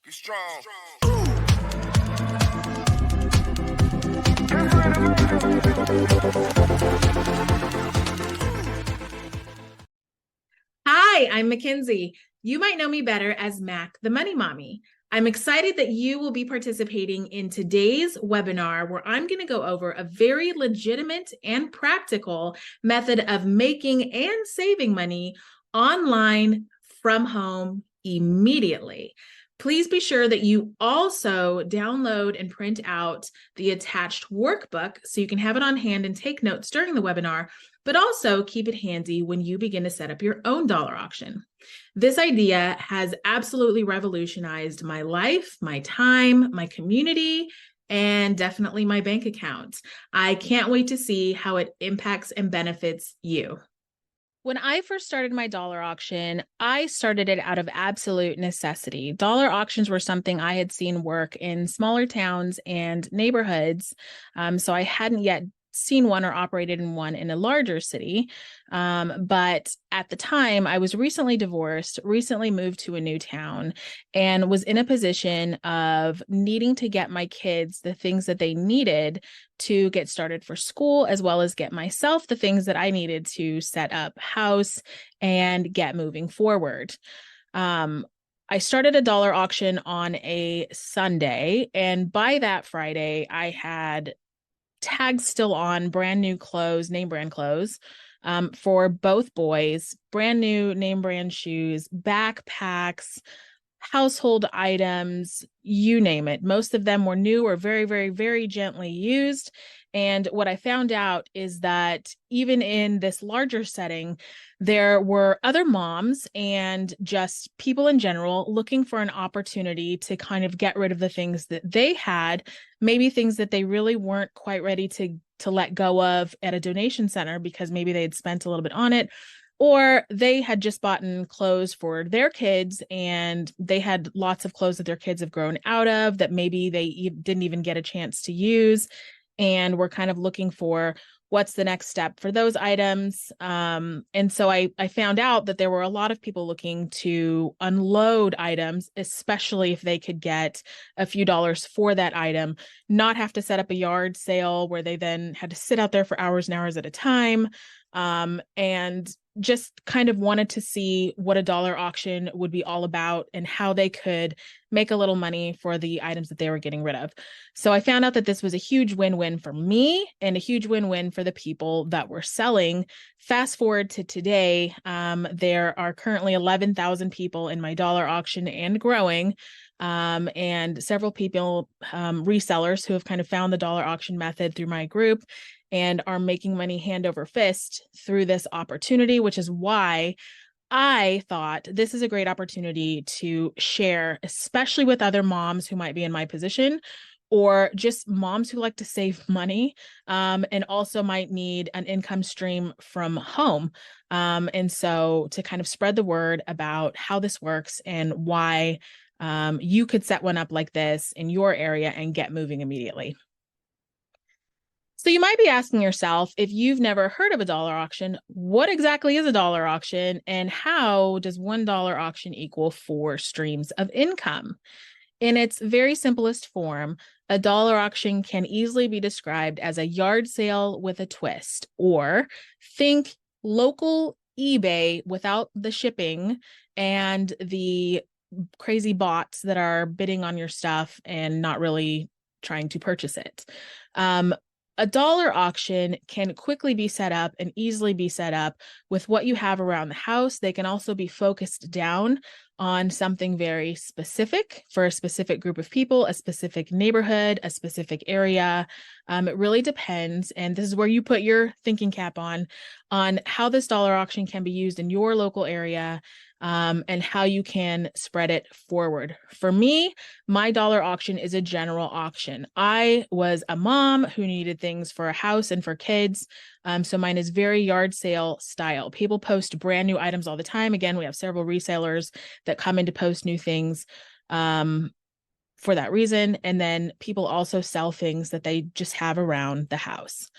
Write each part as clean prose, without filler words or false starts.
You strong. Hi, I'm Mackenzie. You might know me better as Mac, the Money Mommy. I'm excited that you will be participating in today's webinar where I'm going to go over a very legitimate and practical method of making and saving money online from home immediately. Please be sure that you also download and print out the attached workbook so you can have it on hand and take notes during the webinar, but also keep it handy when you begin to set up your own dollar auction. This idea has absolutely revolutionized my life, my time, my community, and definitely my bank account. I can't wait to see how it impacts and benefits you. When I first started my dollar auction, I started it out of absolute necessity. Dollar auctions were something I had seen work in smaller towns and neighborhoods, so I hadn't yet seen one or operated in one in a larger city. But at the time, I was recently divorced, recently moved to a new town, and was in a position of needing to get my kids the things that they needed to get started for school, as well as get myself the things that I needed to set up house and get moving forward. I started a dollar auction on a Sunday, and by that Friday, I had tags still on, brand new clothes, name brand clothes, for both boys, brand new name brand shoes, backpacks, household items, you name it. Most of them were new or very, very, very gently used. And what I found out is that even in this larger setting, there were other moms and just people in general looking for an opportunity to kind of get rid of the things that they had, maybe things that they really weren't quite ready to let go of at a donation center because maybe they had spent a little bit on it, or they had just bought clothes for their kids and they had lots of clothes that their kids have grown out of that maybe they didn't even get a chance to use. And we're kind of looking for what's the next step for those items. And so I found out that there were a lot of people looking to unload items, especially if they could get a few dollars for that item, not have to set up a yard sale where they then had to sit out there for hours and hours at a time. And just kind of wanted to see what a dollar auction would be all about and how they could make a little money for the items that they were getting rid of. So I found out that this was a huge win-win for me and a huge win-win for the people that were selling. Fast forward to today, there are currently 11,000 people in my dollar auction and growing. And several people, resellers who have kind of found the dollar auction method through my group and are making money hand over fist through this opportunity, which is why I thought this is a great opportunity to share, especially with other moms who might be in my position, or just moms who like to save money, and also might need an income stream from home. And so to kind of spread the word about how this works and why you could set one up like this in your area and get moving immediately. So you might be asking yourself, if you've never heard of a dollar auction, what exactly is a dollar auction and how does $1 auction equal 4 streams of income? In its very simplest form, a dollar auction can easily be described as a yard sale with a twist, or think local eBay without the shipping and the crazy bots that are bidding on your stuff and not really trying to purchase it. A dollar auction can quickly be set up and easily be set up with what you have around the house. They can also be focused down on something very specific for a specific group of people, a specific neighborhood, a specific area. It really depends. And this is where you put your thinking cap on how this dollar auction can be used in your local area, and how you can spread it forward. For me, my dollar auction is a general auction. I was a mom who needed things for a house and for kids. So mine is very yard sale style. People post brand new items all the time. Again, we have several resellers that come in to post new things for that reason. And then people also sell things that they just have around the house.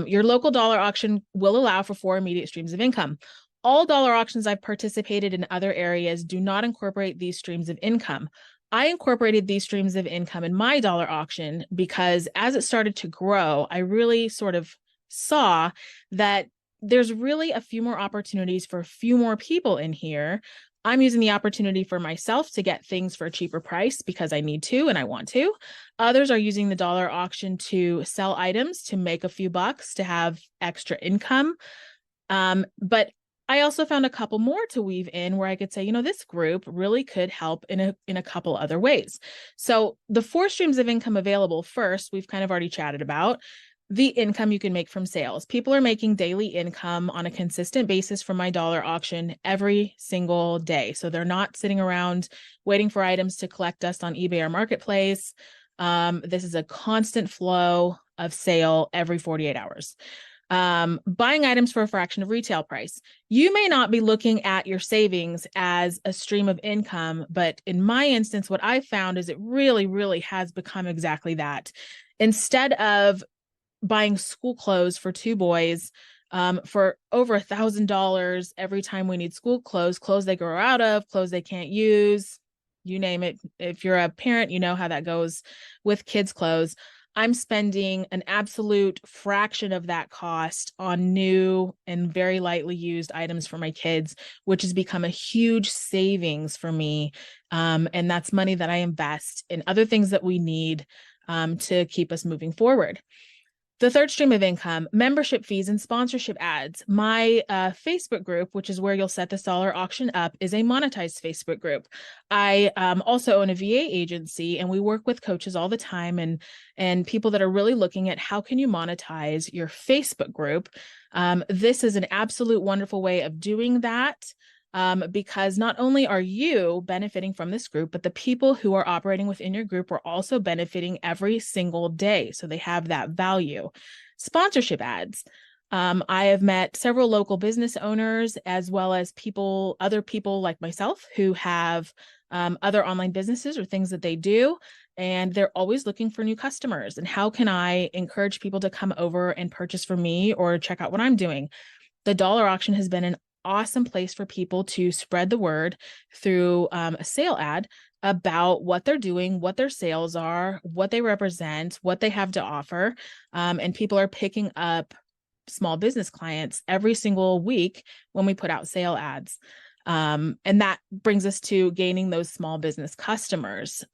Your local dollar auction will allow for 4 immediate streams of income. All dollar auctions I've participated in other areas do not incorporate these streams of income. I incorporated these streams of income in my dollar auction because as it started to grow, I really sort of saw that there's really a few more opportunities for a few more people in here. I'm using the opportunity for myself to get things for a cheaper price because I need to and I want to. Others are using the dollar auction to sell items to make a few bucks to have extra income. But I also found a couple more to weave in where I could say, you know, this group really could help in a couple other ways. So the 4 streams of income available, first, we've kind of already chatted about the income you can make from sales. People are making daily income on a consistent basis from my dollar auction every single day. So they're not sitting around waiting for items to collect dust on eBay or Marketplace. This is a constant flow of sale every 48 hours. Buying items for a fraction of retail price. You may not be looking at your savings as a stream of income, but in my instance, what I found is it really, really has become exactly that. Instead of buying school clothes for 2 boys for over $1,000 every time we need school clothes they grow out of, clothes they can't use, you name it. If you're a parent, you know how that goes with kids' clothes. I'm spending an absolute fraction of that cost on new and very lightly used items for my kids, which has become a huge savings for me. And that's money that I invest in other things that we need to keep us moving forward. The third stream of income, membership fees and sponsorship ads. My Facebook group, which is where you'll set this dollar auction up, is a monetized Facebook group. I also own a VA agency, and we work with coaches all the time and people that are really looking at how can you monetize your Facebook group. This is an absolute wonderful way of doing that. Because not only are you benefiting from this group, but the people who are operating within your group are also benefiting every single day. So they have that value. Sponsorship ads. I have met several local business owners as well as other people like myself who have other online businesses or things that they do. And they're always looking for new customers. And how can I encourage people to come over and purchase from me or check out what I'm doing? The dollar auction has been an awesome place for people to spread the word through a sale ad about what they're doing, what their sales are, what they represent, what they have to offer. And people are picking up small business clients every single week when we put out sale ads. And that brings us to gaining those small business customers.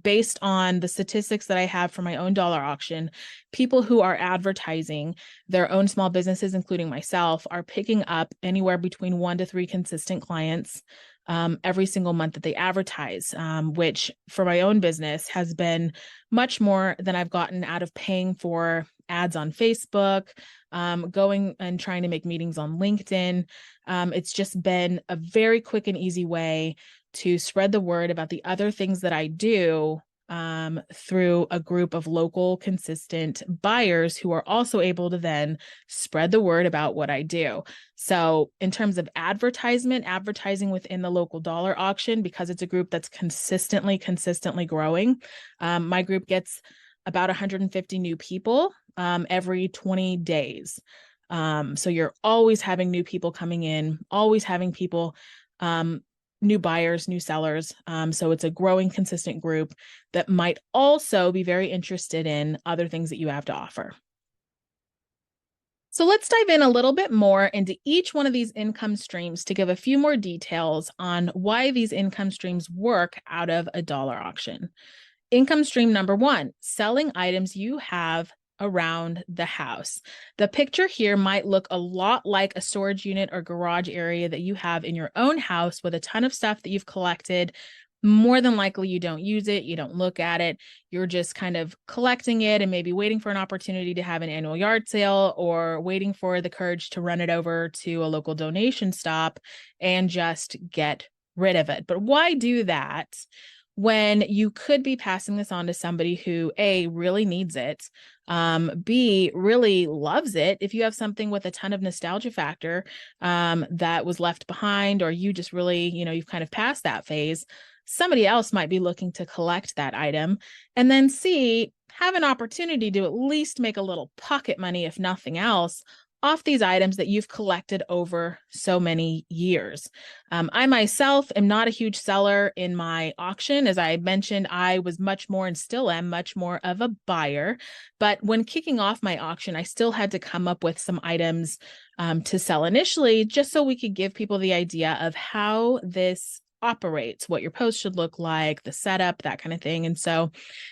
Based on the statistics that I have for my own dollar auction, people who are advertising their own small businesses, including myself, are picking up anywhere between 1 to 3 consistent clients every single month that they advertise, which for my own business has been much more than I've gotten out of paying for ads on Facebook, going and trying to make meetings on LinkedIn. It's just been a very quick and easy way to spread the word about the other things that I do through a group of local, consistent buyers who are also able to then spread the word about what I do. So in terms of advertising within the local dollar auction, because it's a group that's consistently growing, my group gets about 150 new people every 20 days. So you're always having new people coming in, always having people new buyers, new sellers. So it's a growing, consistent group that might also be very interested in other things that you have to offer. So let's dive in a little bit more into each one of these income streams to give a few more details on why these income streams work out of a dollar auction. Income stream number 1, selling items you have around the house. The picture here might look a lot like a storage unit or garage area that you have in your own house with a ton of stuff that you've collected. More than likely, you don't use it, you don't look at it, you're just kind of collecting it and maybe waiting for an opportunity to have an annual yard sale or waiting for the courage to run it over to a local donation stop and just get rid of it. But why do that when you could be passing this on to somebody who A, really needs it, B, really loves it? If you have something with a ton of nostalgia factor that was left behind, or you just really, you've kind of passed that phase, somebody else might be looking to collect that item. And then C, have an opportunity to at least make a little pocket money, if nothing else, off these items that you've collected over so many years. I myself am not a huge seller in my auction. As I mentioned, I was much more and still am much more of a buyer. But when kicking off my auction, I still had to come up with some items to sell initially, just so we could give people the idea of how this operates, what your post should look like, the setup, that kind of thing. And so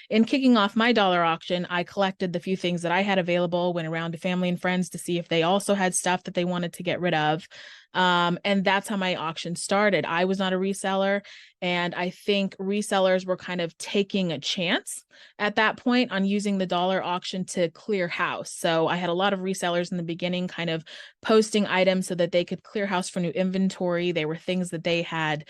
in kicking off my dollar auction, I collected the few things that I had available, went around to family and friends to see if they also had stuff that they wanted to get rid of. And that's how my auction started. I was not a reseller, and I think resellers were kind of taking a chance at that point on using the dollar auction to clear house. So I had a lot of resellers in the beginning kind of posting items so that they could clear house for new inventory. They were things that they had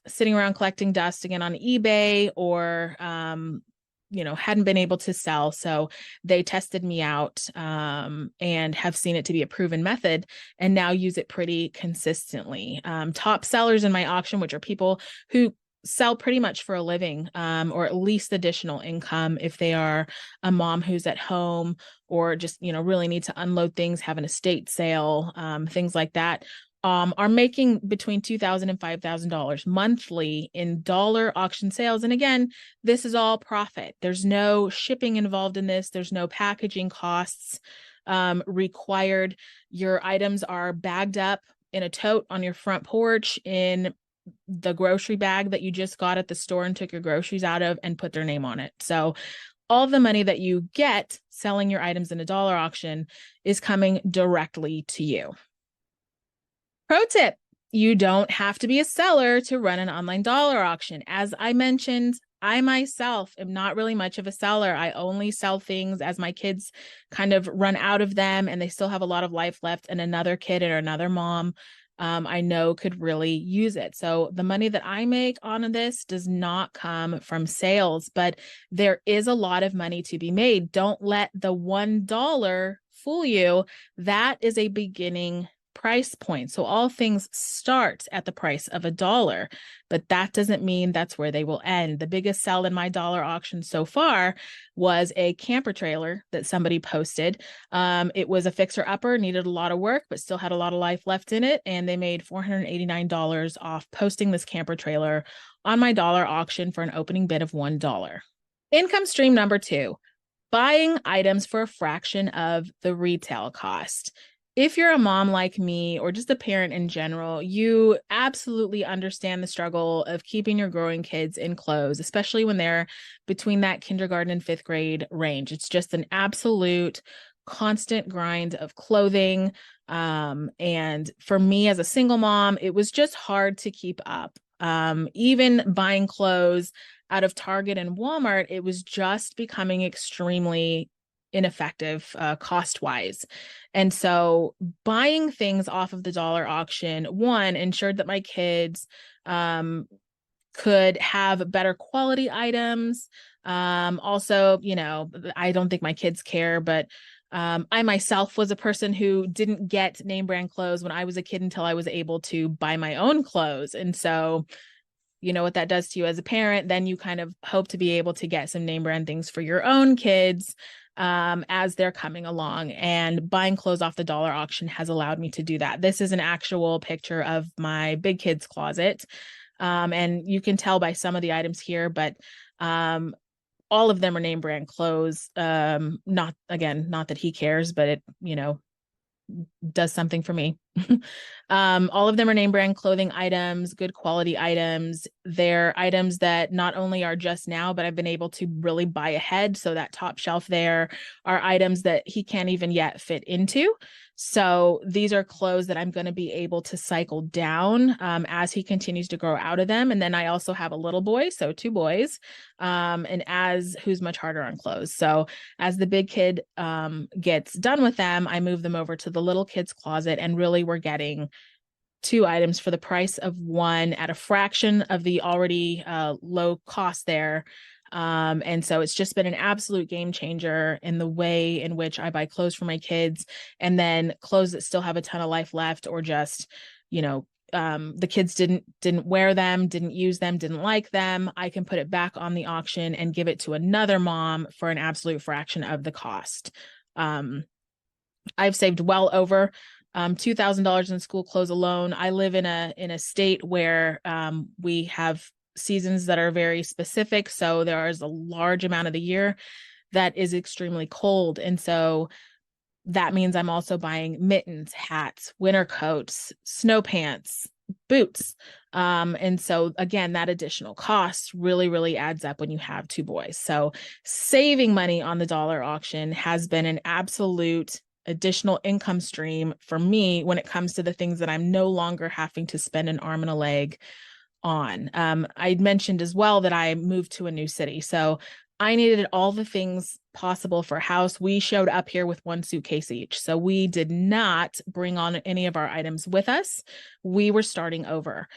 sitting around collecting dust again on eBay, or hadn't been able to sell. So they tested me out and have seen it to be a proven method, and now use it pretty consistently. Top sellers in my auction, which are people who sell pretty much for a living, or at least additional income if they are a mom who's at home, or just, really need to unload things, have an estate sale, things like that. Are making between $2,000 and $5,000 monthly in dollar auction sales. And again, this is all profit. There's no shipping involved in this. There's no packaging costs required. Your items are bagged up in a tote on your front porch in the grocery bag that you just got at the store and took your groceries out of, and put their name on it. So all the money that you get selling your items in a dollar auction is coming directly to you. Pro tip, you don't have to be a seller to run an online dollar auction. As I mentioned, I myself am not really much of a seller. I only sell things as my kids kind of run out of them and they still have a lot of life left, and another kid or another mom I know could really use it. So the money that I make on this does not come from sales, but there is a lot of money to be made. Don't let the $1 fool you. That is a beginning price point. So all things start at the price of $1, but that doesn't mean that's where they will end. The biggest sell in my dollar auction so far was a camper trailer that somebody posted. It was a fixer-upper, needed a lot of work, but still had a lot of life left in it. And they made $489 off posting this camper trailer on my dollar auction for an opening bid of $1. Income stream number 2, buying items for a fraction of the retail cost. If you're a mom like me, or just a parent in general, you absolutely understand the struggle of keeping your growing kids in clothes, especially when they're between that kindergarten and 5th grade range. It's just an absolute constant grind of clothing. And for me as a single mom, it was just hard to keep up. Even buying clothes out of Target and Walmart, it was just becoming extremely ineffective cost-wise. And so buying things off of the dollar auction, one, ensured that my kids could have better quality items. Also, I don't think my kids care, but I myself was a person who didn't get name brand clothes when I was a kid until I was able to buy my own clothes. And so you know what that does to you as a parent, then you kind of hope to be able to get some name brand things for your own kids as they're coming along. And buying clothes off the dollar auction has allowed me to do that. This is an actual picture of my big kids closet. And you can tell by some of the items here, but all of them are name brand clothes. Not that he cares, but it, does something for me. All of them are name brand clothing items, good quality items. They're items that not only are just now, but I've been able to really buy ahead. So that top shelf there are items that he can't even yet fit into. So these are clothes that I'm going to be able to cycle down as he continues to grow out of them. And then I also have a little boy, so 2 boys, who's much harder on clothes. So as the big kid gets done with them, I move them over to the little kid's closet, and really we're getting 2 items for the price of 1 at a fraction of the already low cost there. And so it's just been an absolute game changer in the way in which I buy clothes for my kids, and then clothes that still have a ton of life left, or just, the kids didn't wear them, didn't use them, didn't like them. I can put it back on the auction and give it to another mom for an absolute fraction of the cost. I've saved well over $2,000 in school clothes alone. I live in a state where we have seasons that are very specific. So there is a large amount of the year that is extremely cold. And so that means I'm also buying mittens, hats, winter coats, snow pants, boots. And so again, that additional cost really, really adds up when you have two boys. So saving money on the dollar auction has been an absolute additional income stream for me when it comes to the things that I'm no longer having to spend an arm and a leg on. I mentioned as well that I moved to a new city. So I needed all the things possible for a house. We showed up here with one suitcase each. So we did not bring on any of our items with us. We were starting over.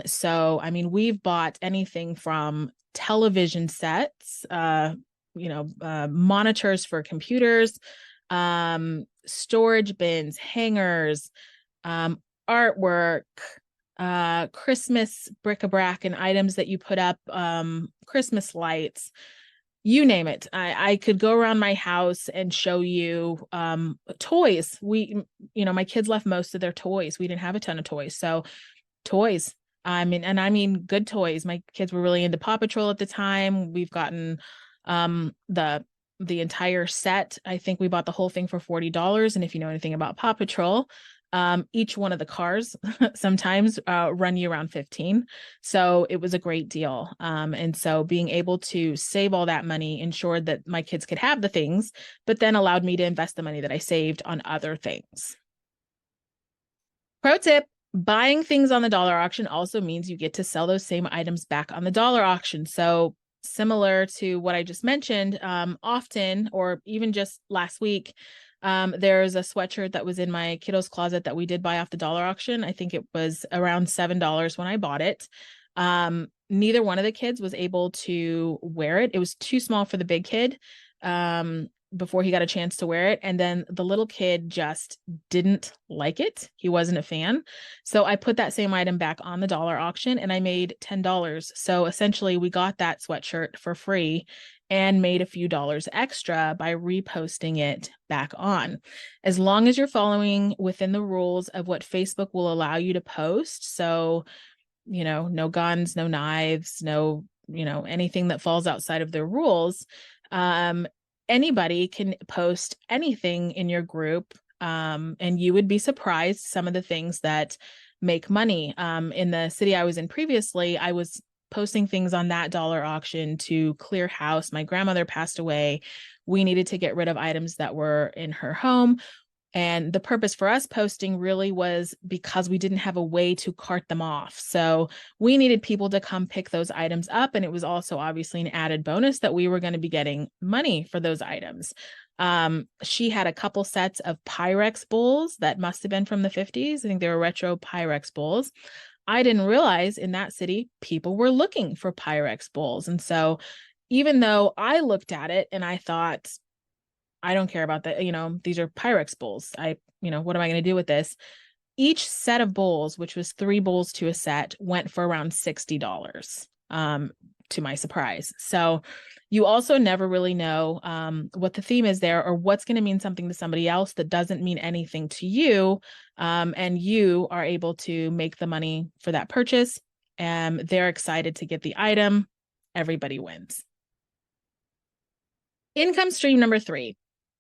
So, I mean, we've bought anything from television sets, monitors for computers, storage bins, hangers, artwork, Christmas bric-a-brac and items that you put up, Christmas lights, you name it. I could go around my house and show you toys. My kids left most of their toys. We didn't have a ton of toys. So toys. I mean good toys. My kids were really into Paw Patrol at the time. We've gotten the entire set. I think we bought the whole thing for $40. And if you know anything about Paw Patrol, each one of the cars sometimes run you around 15. So it was a great deal. And so being able to save all that money ensured that my kids could have the things, but then allowed me to invest the money that I saved on other things. Pro tip, buying things on the dollar auction also means you get to sell those same items back on the dollar auction. So similar to what I just mentioned, often, or even just last week, there's a sweatshirt that was in my kiddo's closet that we did buy off the dollar auction. I think it was around $7 when I bought it. Neither one of the kids was able to wear it. It was too small for the big kid before he got a chance to wear it. And then the little kid just didn't like it. He wasn't a fan. So I put that same item back on the dollar auction and I made $10. So essentially we got that sweatshirt for free and made a few dollars extra by reposting it back on. As long as you're following within the rules of what Facebook will allow you to post. So, no guns, no knives, no, anything that falls outside of their rules. Anybody can post anything in your group. And you would be surprised some of the things that make money. In the city I was in previously, I was posting things on that dollar auction to clear house. My grandmother passed away. We needed to get rid of items that were in her home. And the purpose for us posting really was because we didn't have a way to cart them off. So we needed people to come pick those items up. And it was also obviously an added bonus that we were going to be getting money for those items. She had a couple sets of Pyrex bowls that must have been from the 50s. I think they were retro Pyrex bowls. I didn't realize in that city, people were looking for Pyrex bowls. And so even though I looked at it and I thought, I don't care about that, these are Pyrex bowls. What am I going to do with this? Each set of bowls, which was 3 bowls to a set, went for around $60, to my surprise. So you also never really know what the theme is there or what's going to mean something to somebody else that doesn't mean anything to you. And you are able to make the money for that purchase. And they're excited to get the item. Everybody wins. Income stream number 3.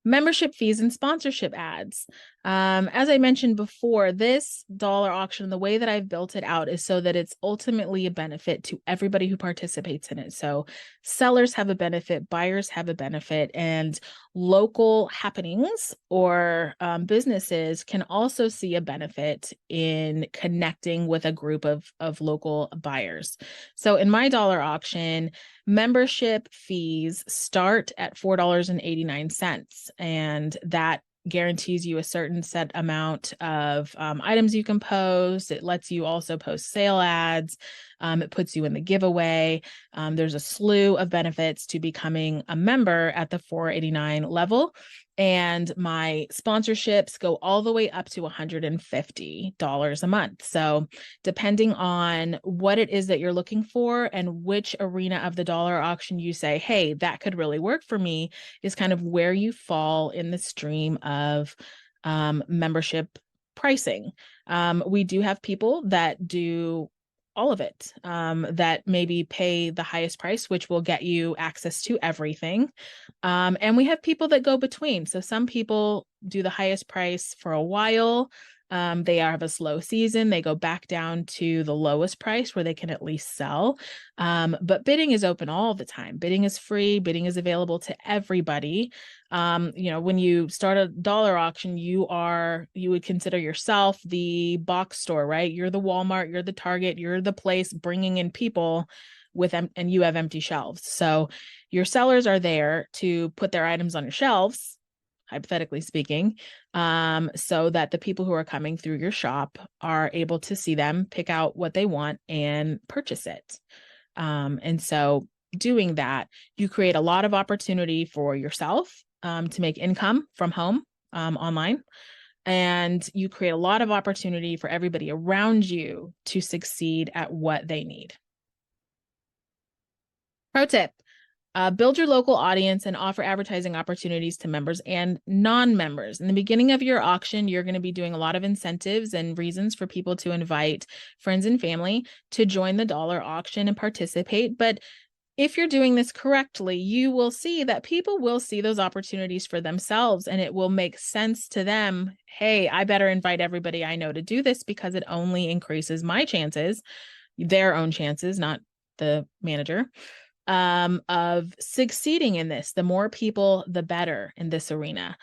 Membership fees and sponsorship ads. As I mentioned before, this dollar auction, the way that I've built it out is so that it's ultimately a benefit to everybody who participates in it. So sellers have a benefit, buyers have a benefit, and local happenings or businesses can also see a benefit in connecting with a group of local buyers. So in my dollar auction, membership fees start at $4.89, and that guarantees you a certain set amount of items you can post. It lets you also post sale ads. It puts you in the giveaway. There's a slew of benefits to becoming a member at the $4.89 level. And my sponsorships go all the way up to $150 a month. So depending on what it is that you're looking for and which arena of the dollar auction you say, hey, that could really work for me, is kind of where you fall in the stream of membership pricing. We do have people that do all of it, that maybe pay the highest price, which will get you access to everything. And we have people that go between. So some people do the highest price for a while. They have a slow season. They go back down to the lowest price where they can at least sell. But bidding is open all the time. Bidding is free. Bidding is available to everybody. When you start a dollar auction, you would consider yourself the box store, right? You're the Walmart, you're the Target, you're the place bringing in people and you have empty shelves. So your sellers are there to put their items on your shelves, hypothetically speaking, so that the people who are coming through your shop are able to see them, pick out what they want, and purchase it. And so doing that, you create a lot of opportunity for yourself to make income from home online. And you create a lot of opportunity for everybody around you to succeed at what they need. Pro tip. Build your local audience and offer advertising opportunities to members and non-members. In the beginning of your auction, you're going to be doing a lot of incentives and reasons for people to invite friends and family to join the dollar auction and participate. But if you're doing this correctly, you will see that people will see those opportunities for themselves, and it will make sense to them. Hey, I better invite everybody I know to do this because it only increases my chances, their own chances, not the manager, of succeeding in this. The more people, the better in this arena.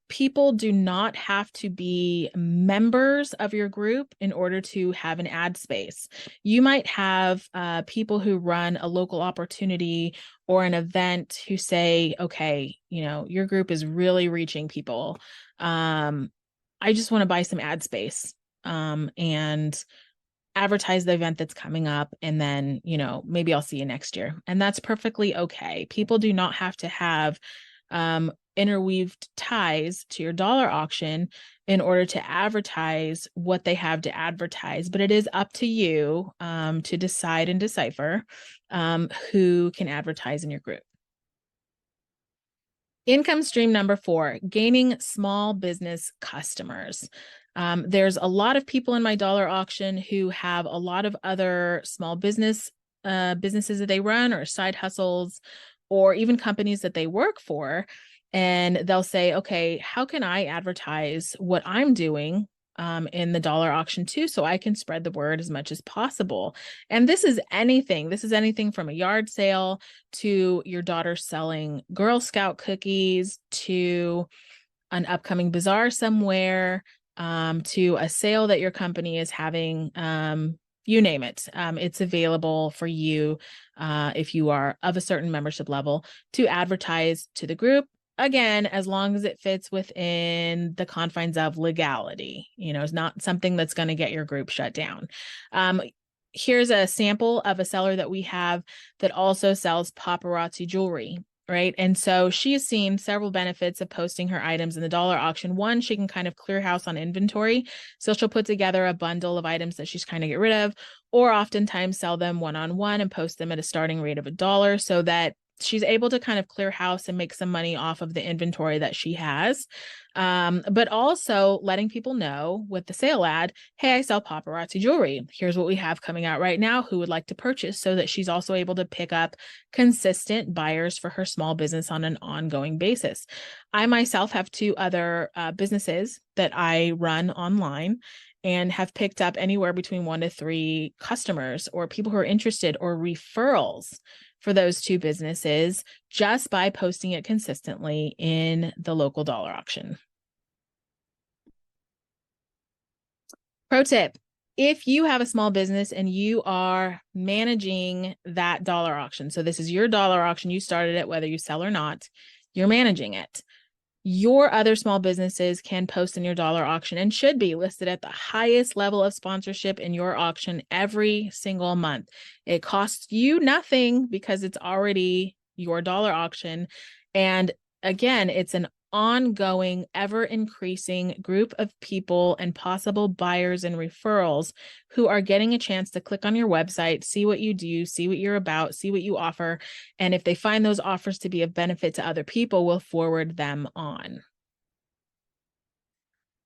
People do not have to be members of your group in order to have an ad space. You might have people who run a local opportunity or an event who say, okay, your group is really reaching people. I just want to buy some ad space and advertise the event that's coming up, and then, maybe I'll see you next year. And that's perfectly okay. People do not have to have interweaved ties to your dollar auction in order to advertise what they have to advertise. But it is up to you to decide and decipher who can advertise in your group. Income stream number 4, gaining small business customers. There's a lot of people in my dollar auction who have a lot of other small businesses that they run, or side hustles, or even companies that they work for. And they'll say, okay, how can I advertise what I'm doing in the dollar auction too, so I can spread the word as much as possible? And this is anything. This is anything from a yard sale to your daughter selling Girl Scout cookies to an upcoming bazaar somewhere, to a sale that your company is having. You name it. It's available for you if you are of a certain membership level to advertise to the group. Again, as long as it fits within the confines of legality, it's not something that's going to get your group shut down. Here's a sample of a seller that we have that also sells paparazzi jewelry. Right. And so she has seen several benefits of posting her items in the dollar auction. One, she can kind of clear house on inventory. So she'll put together a bundle of items that she's trying to get rid of, or oftentimes sell them one-on-one and post them at a starting rate of $1, so that she's able to kind of clear house and make some money off of the inventory that she has. But also letting people know with the sale ad, hey, I sell paparazzi jewelry. Here's what we have coming out right now. Who would like to purchase? So that she's also able to pick up consistent buyers for her small business on an ongoing basis. I myself have 2 other businesses that I run online, and have picked up anywhere between 1 to 3 customers or people who are interested, or referrals for those 2 businesses, just by posting it consistently in the local dollar auction. Pro tip: if you have a small business and you are managing that dollar auction, so this is your dollar auction, you started it, whether you sell or not, you're managing it. your other small businesses can post in your dollar auction and should be listed at the highest level of sponsorship in your auction every single month. It costs you nothing because it's already your dollar auction. And again, it's an ongoing, ever increasing group of people and possible buyers and referrals who are getting a chance to click on your website, see what you do, see what you're about, see what you offer. And if they find those offers to be of benefit to other people, we'll forward them on.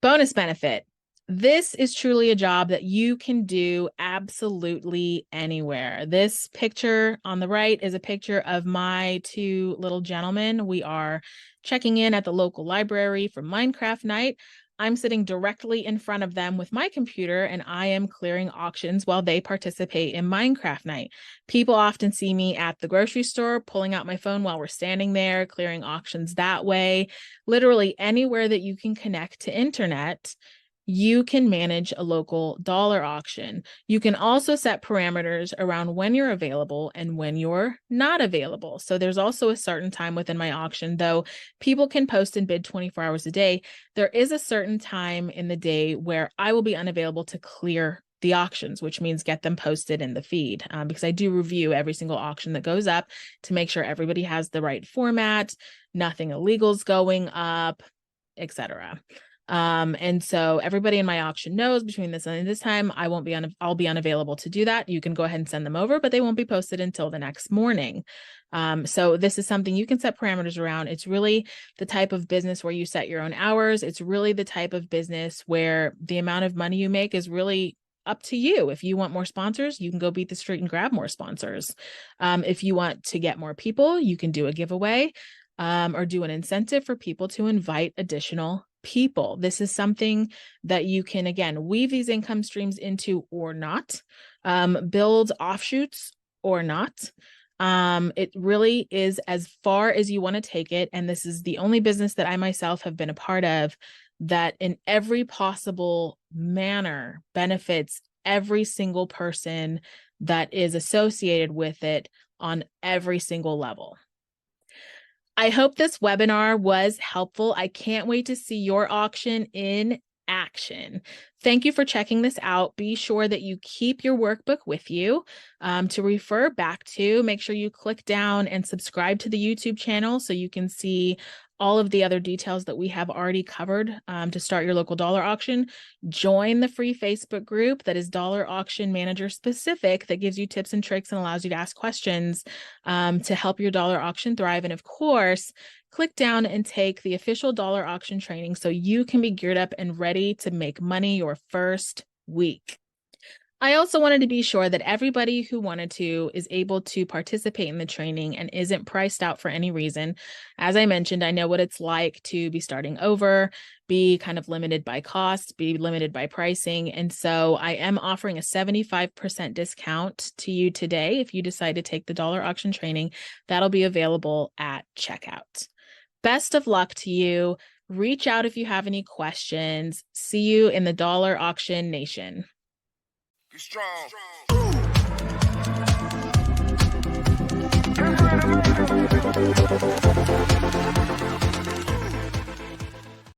Bonus benefit. This is truly a job that you can do absolutely anywhere. This picture on the right is a picture of my two little gentlemen. We are checking in at the local library for Minecraft night. I'm sitting directly in front of them with my computer, and I am clearing auctions while they participate in Minecraft night. People often see me at the grocery store pulling out my phone while we're standing there, clearing auctions that way. Literally anywhere that you can connect to internet, you can manage a local dollar auction. You can also set parameters around when you're available and when you're not available. So there's also a certain time within my auction, though people can post and bid 24 hours a day. There is a certain time in the day where I will be unavailable to clear the auctions, which means get them posted in the feed, because I do review every single auction that goes up to make sure everybody has the right format, nothing illegal's going up, etc. And so everybody in my auction knows between this and this time, I'll be unavailable to do that. You can go ahead and send them over, but they won't be posted until the next morning. So this is something you can set parameters around. It's really the type of business where you set your own hours. It's really the type of business where the amount of money you make is really up to you. If you want more sponsors, you can go beat the street and grab more sponsors. If you want to get more people, you can do a giveaway, or do an incentive for people to invite additional people. This is something that you can, again, weave these income streams into or not, build offshoots or not. It really is as far as you want to take it. And this is the only business that I myself have been a part of that in every possible manner benefits every single person that is associated with it on every single level. I hope this webinar was helpful. I can't wait to see your auction in action. Thank you for checking this out. Be sure that you keep your workbook with you to refer back to. Make sure you click down and subscribe to the YouTube channel so you can see all of the other details that we have already covered to start your local dollar auction. Join the free Facebook group that is Dollar Auction Manager specific, that gives you tips and tricks and allows you to ask questions to help your dollar auction thrive. And of course, click down and take the official dollar auction training so you can be geared up and ready to make money your first week. I also wanted to be sure that everybody who wanted to is able to participate in the training and isn't priced out for any reason. As I mentioned, I know what it's like to be starting over, be kind of limited by cost, be limited by pricing. And so I am offering a 75% discount to you today. If you decide to take the dollar auction training, that'll be available at checkout. Best of luck to you. Reach out if you have any questions. See you in the Dollar Auction Nation. Be strong. Be strong.